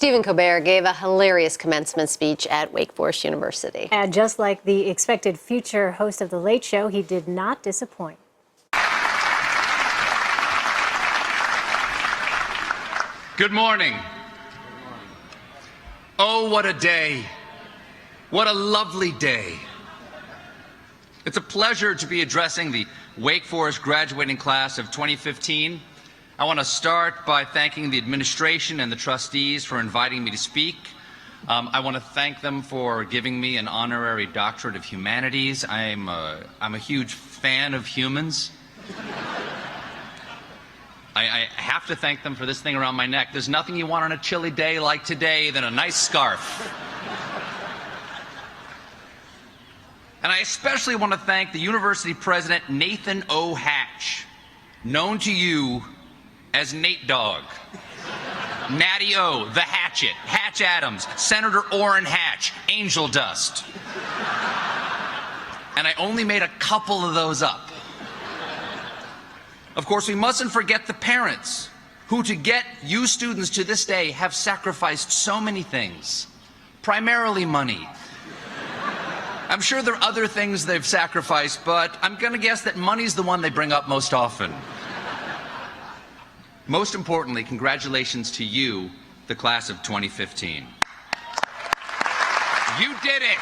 Stephen Colbert gave a hilarious commencement speech at Wake Forest University. And just like the expected future host of The Late Show, he did not disappoint. Good morning. Oh, what a day. What a lovely day. It's a pleasure to be addressing the Wake Forest graduating class of 2015. I want to start by thanking the administration and the trustees for inviting me to speak. I want to thank them for giving me an honorary doctorate of humanities. I'm a huge fan of humans. I have to thank them for this thing around my neck. There's nothing you want on a chilly day like today than a nice scarf. And I especially want to thank the university president, Nathan O. Hatch, known to you as Nate Dogg. Natty O, the Hatchet, Hatch Adams, Senator Orrin Hatch, Angel Dust. And I only made a couple of those up. Of course, we mustn't forget the parents, who to get you students to this day have sacrificed so many things, primarily money. I'm sure there are other things they've sacrificed, but I'm going to guess that money's the one they bring up most often. Most importantly, congratulations to you, the class of 2015. You did it!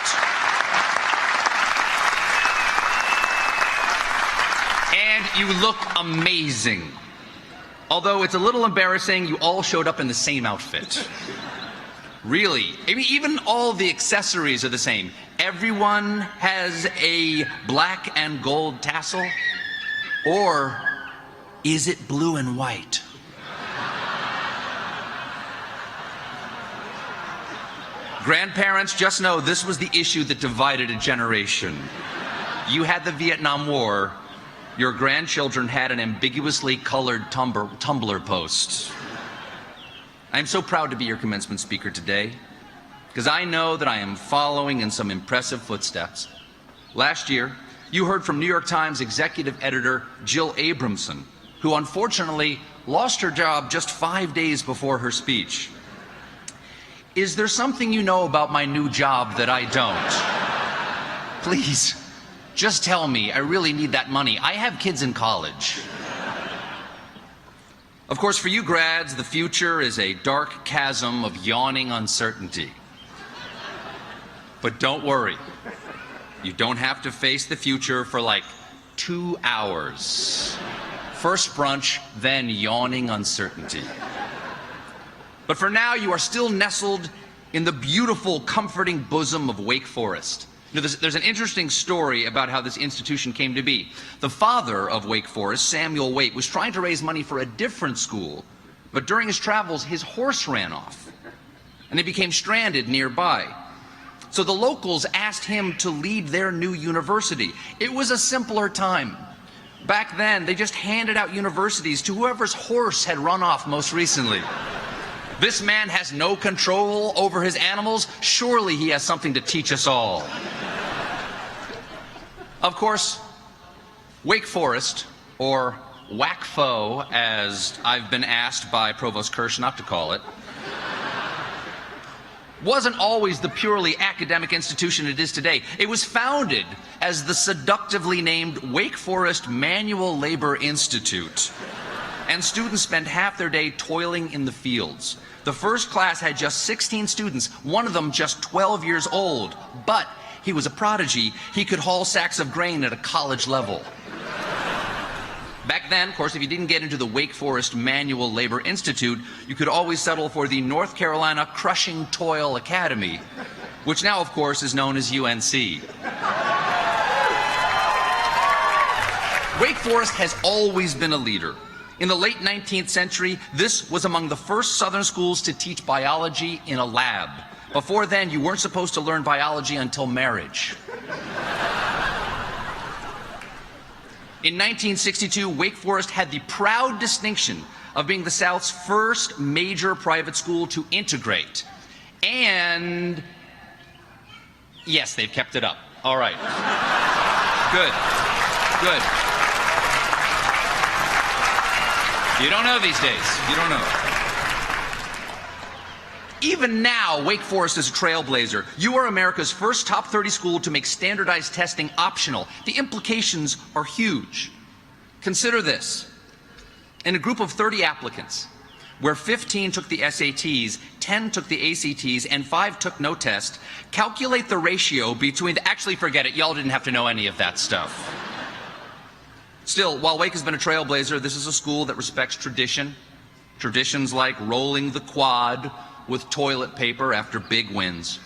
And you look amazing. Although it's a little embarrassing, you all showed up in the same outfit. Really, I mean, even all the accessories are the same. Everyone has a black and gold tassel. Or is it blue and white? Grandparents, just know this was the issue that divided a generation. You had the Vietnam War. Your grandchildren had an ambiguously colored Tumblr post. I'm so proud to be your commencement speaker today, because I know that I am following in some impressive footsteps. Last year, you heard from New York Times executive editor Jill Abramson, who unfortunately lost her job just 5 days before her speech. Is there something you know about my new job that I don't? Please, just tell me. I really need that money. I have kids in college. Of course, for you grads, the future is a dark chasm of yawning uncertainty. But don't worry. You don't have to face the future for like 2 hours. First brunch, then yawning uncertainty. But for now, you are still nestled in the beautiful, comforting bosom of Wake Forest. You know, there's an interesting story about how this institution came to be. The father of Wake Forest, Samuel Waite, was trying to raise money for a different school, but during his travels, his horse ran off, and he became stranded nearby. So the locals asked him to lead their new university. It was a simpler time. Back then, they just handed out universities to whoever's horse had run off most recently. This man has no control over his animals. Surely he has something to teach us all. Of course, Wake Forest, or WACFO, as I've been asked by Provost Kirsch not to call it, wasn't always the purely academic institution it is today. It was founded as the seductively named Wake Forest Manual Labor Institute. And students spent half their day toiling in the fields. The first class had just 16 students, one of them just 12 years old. But he was a prodigy. He could haul sacks of grain at a college level. Back then, of course, if you didn't get into the Wake Forest Manual Labor Institute, you could always settle for the North Carolina Crushing Toil Academy, which now, of course, is known as UNC. Wake Forest has always been a leader. In the late 19th century, this was among the first Southern schools to teach biology in a lab. Before then, you weren't supposed to learn biology until marriage. In 1962, Wake Forest had the proud distinction of being the South's first major private school to integrate. And yes, they've kept it up. All right. Good. Good. You don't know these days. You don't know. even now, Wake Forest is a trailblazer. You are America's first top 30 school to make standardized testing optional. The implications are huge. Consider this. In a group of 30 applicants, where 15 took the SATs, 10 took the ACTs, and 5 took no test, calculate the ratio between actually forget it, y'all didn't have to know any of that stuff. Still, while Wake has been a trailblazer, this is a school that respects tradition. Traditions like rolling the quad with toilet paper after big wins.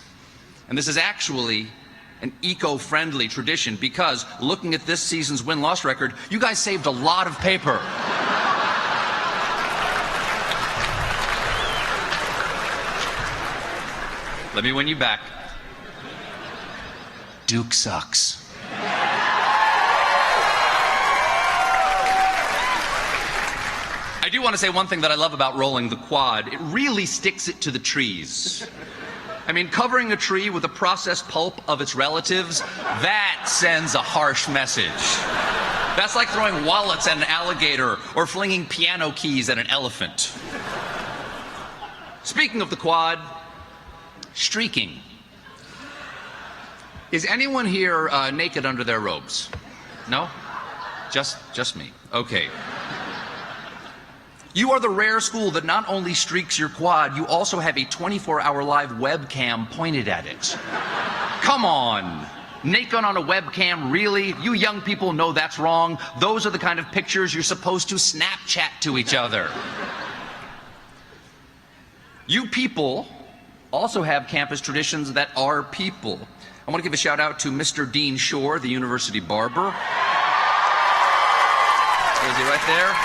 And this is actually an eco-friendly tradition because, looking at this season's win-loss record, you guys saved a lot of paper. Let me win you back. Duke sucks. I do want to say one thing that I love about rolling the quad. It really sticks it to the trees. I mean, covering a tree with the processed pulp of its relatives, that sends a harsh message. That's like throwing wallets at an alligator or flinging piano keys at an elephant. Speaking of the quad, streaking. Is anyone here naked under their robes? No? Just me. Okay. You are the rare school that not only streaks your quad, you also have a 24-hour live webcam pointed at it. Come on. Naked on a webcam, really? You young people know that's wrong. Those are the kind of pictures you're supposed to Snapchat to each other. You people also have campus traditions that are people. I want to give a shout out to Mr. Dean Shore, the university barber. Is he right there?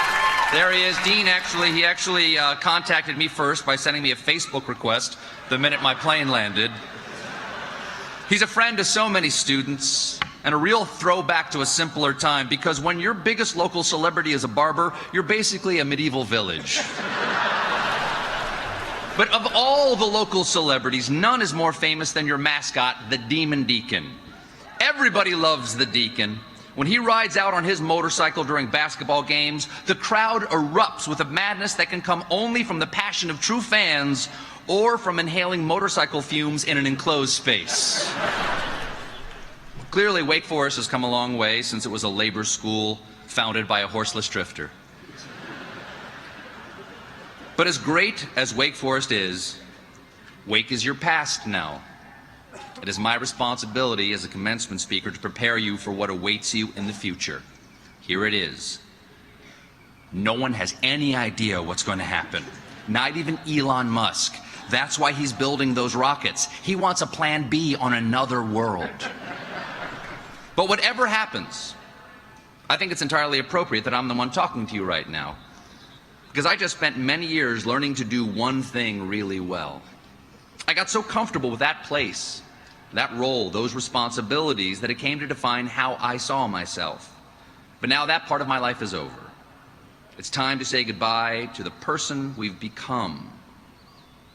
There he is. Dean actually contacted me first by sending me a Facebook request the minute my plane landed. He's a friend to so many students and a real throwback to a simpler time because when your biggest local celebrity is a barber, you're basically a medieval village. But of all the local celebrities, none is more famous than your mascot, the Demon Deacon. Everybody loves the Deacon. When he rides out on his motorcycle during basketball games, the crowd erupts with a madness that can come only from the passion of true fans or from inhaling motorcycle fumes in an enclosed space. Clearly, Wake Forest has come a long way since it was a labor school founded by a horseless drifter. But as great as Wake Forest is, Wake is your past now. It is my responsibility as a commencement speaker to prepare you for what awaits you in the future. Here it is. No one has any idea what's going to happen. Not even Elon Musk. That's why he's building those rockets. He wants a plan B on another world. But whatever happens, I think it's entirely appropriate that I'm the one talking to you right now. Because I just spent many years learning to do one thing really well. I got so comfortable with that place, that role, those responsibilities, that it came to define how I saw myself. But now that part of my life is over. It's time to say goodbye to the person we've become.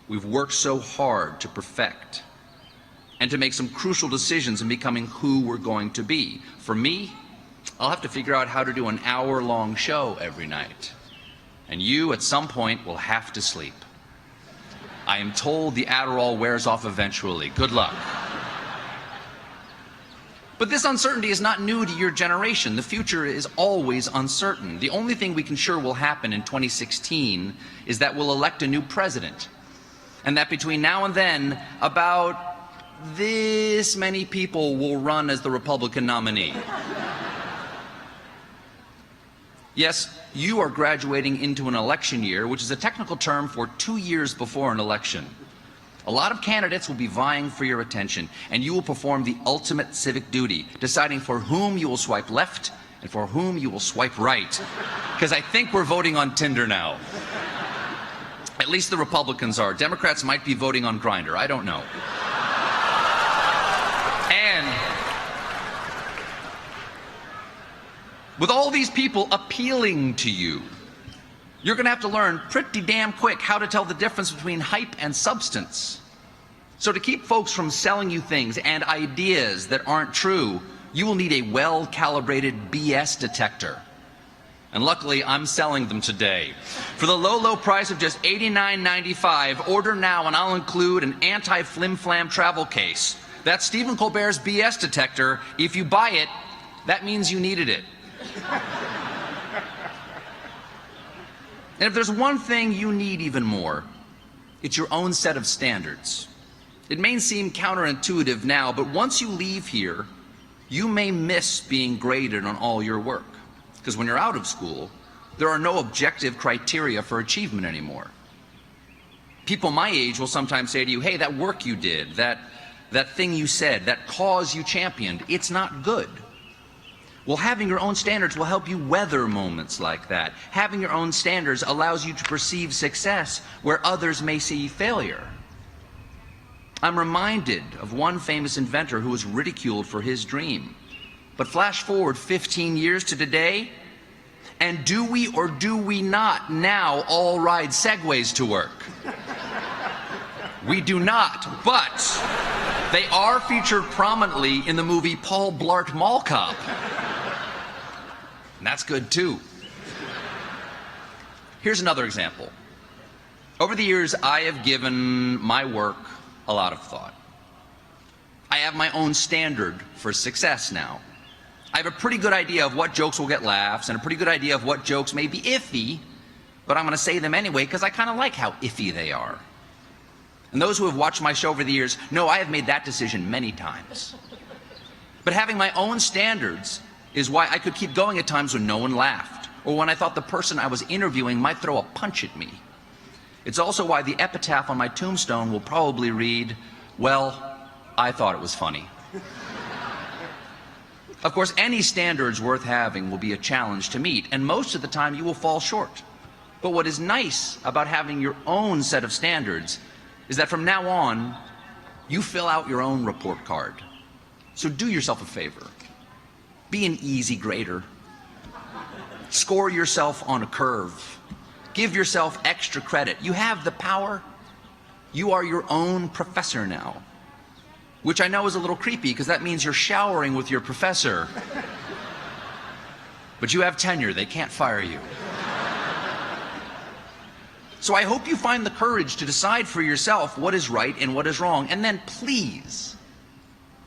We've worked so hard to perfect and to make some crucial decisions in becoming who we're going to be. For me, I'll have to figure out how to do an hour-long show every night. And you, at some point, will have to sleep. I am told the Adderall wears off eventually. Good luck. But this uncertainty is not new to your generation. The future is always uncertain. The only thing we can sure will happen in 2016 is that we'll elect a new president. And that between now and then, about this many people will run as the Republican nominee. Yes, you are graduating into an election year, which is a technical term for 2 years before an election. A lot of candidates will be vying for your attention, and you will perform the ultimate civic duty, deciding for whom you will swipe left and for whom you will swipe right. Because I think we're voting on Tinder now. At least the Republicans are. Democrats might be voting on Grindr. I don't know. And with all these people appealing to you, you're going to have to learn pretty damn quick how to tell the difference between hype and substance. So to keep folks from selling you things and ideas that aren't true, you will need a well-calibrated BS detector. And luckily, I'm selling them today. For the low, low price of just $89.95, order now and I'll include an anti-flim-flam travel case. That's Stephen Colbert's BS detector. If you buy it, that means you needed it. And if there's one thing you need even more, it's your own set of standards. It may seem counterintuitive now, but once you leave here, you may miss being graded on all your work. Because when you're out of school, there are no objective criteria for achievement anymore. People my age will sometimes say to you, hey, that work you did, that thing you said, that cause you championed, it's not good. Well, having your own standards will help you weather moments like that. Having your own standards allows you to perceive success where others may see failure. I'm reminded of one famous inventor who was ridiculed for his dream. But flash forward 15 years to today, and do we or do we not now all ride Segways to work? We do not, but they are featured prominently in the movie Paul Blart Mall Cop. And that's good too. Here's another example. Over the years, I have given my work a lot of thought. I have my own standard for success now. I have a pretty good idea of what jokes will get laughs and a pretty good idea of what jokes may be iffy, but I'm going to say them anyway because I kind of like how iffy they are. And those who have watched my show over the years know I have made that decision many times. But having my own standards is why I could keep going at times when no one laughed, or when I thought the person I was interviewing might throw a punch at me. It's also why the epitaph on my tombstone will probably read, well, I thought it was funny. Of course, any standards worth having will be a challenge to meet, and most of the time you will fall short. But what is nice about having your own set of standards is that from now on, you fill out your own report card. So do yourself a favor. Be an easy grader. Score yourself on a curve. Give yourself extra credit. You have the power. You are your own professor now. Which I know is a little creepy because that means you're showering with your professor. But you have tenure. They can't fire you. So I hope you find the courage to decide for yourself what is right and what is wrong. And then please,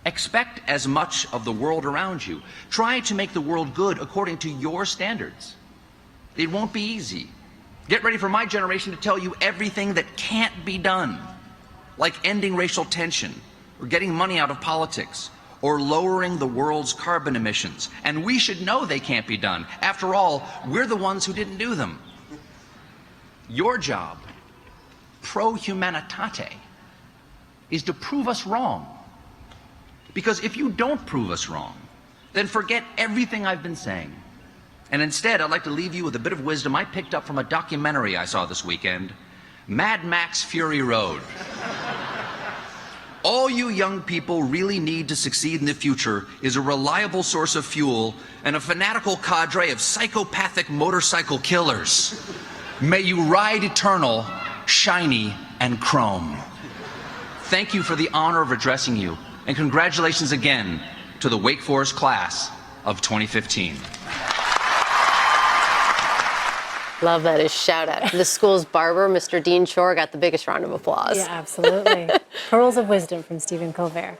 expect as much of the world around you. Try to make the world good according to your standards. It won't be easy. Get ready for my generation to tell you everything that can't be done, like ending racial tension, or getting money out of politics, or lowering the world's carbon emissions. And we should know they can't be done. After all, we're the ones who didn't do them. Your job, pro humanitate, is to prove us wrong. Because if you don't prove us wrong, then forget everything I've been saying. And instead, I'd like to leave you with a bit of wisdom I picked up from a documentary I saw this weekend, Mad Max Fury Road. All you young people really need to succeed in the future is a reliable source of fuel and a fanatical cadre of psychopathic motorcycle killers. May you ride eternal, shiny, and chrome. Thank you for the honor of addressing you, and congratulations again to the Wake Forest class of 2015. Love that as shout out. The school's barber, Mr. Dean Shore, got the biggest round of applause. Yeah, absolutely. Pearls of wisdom from Stephen Colbert.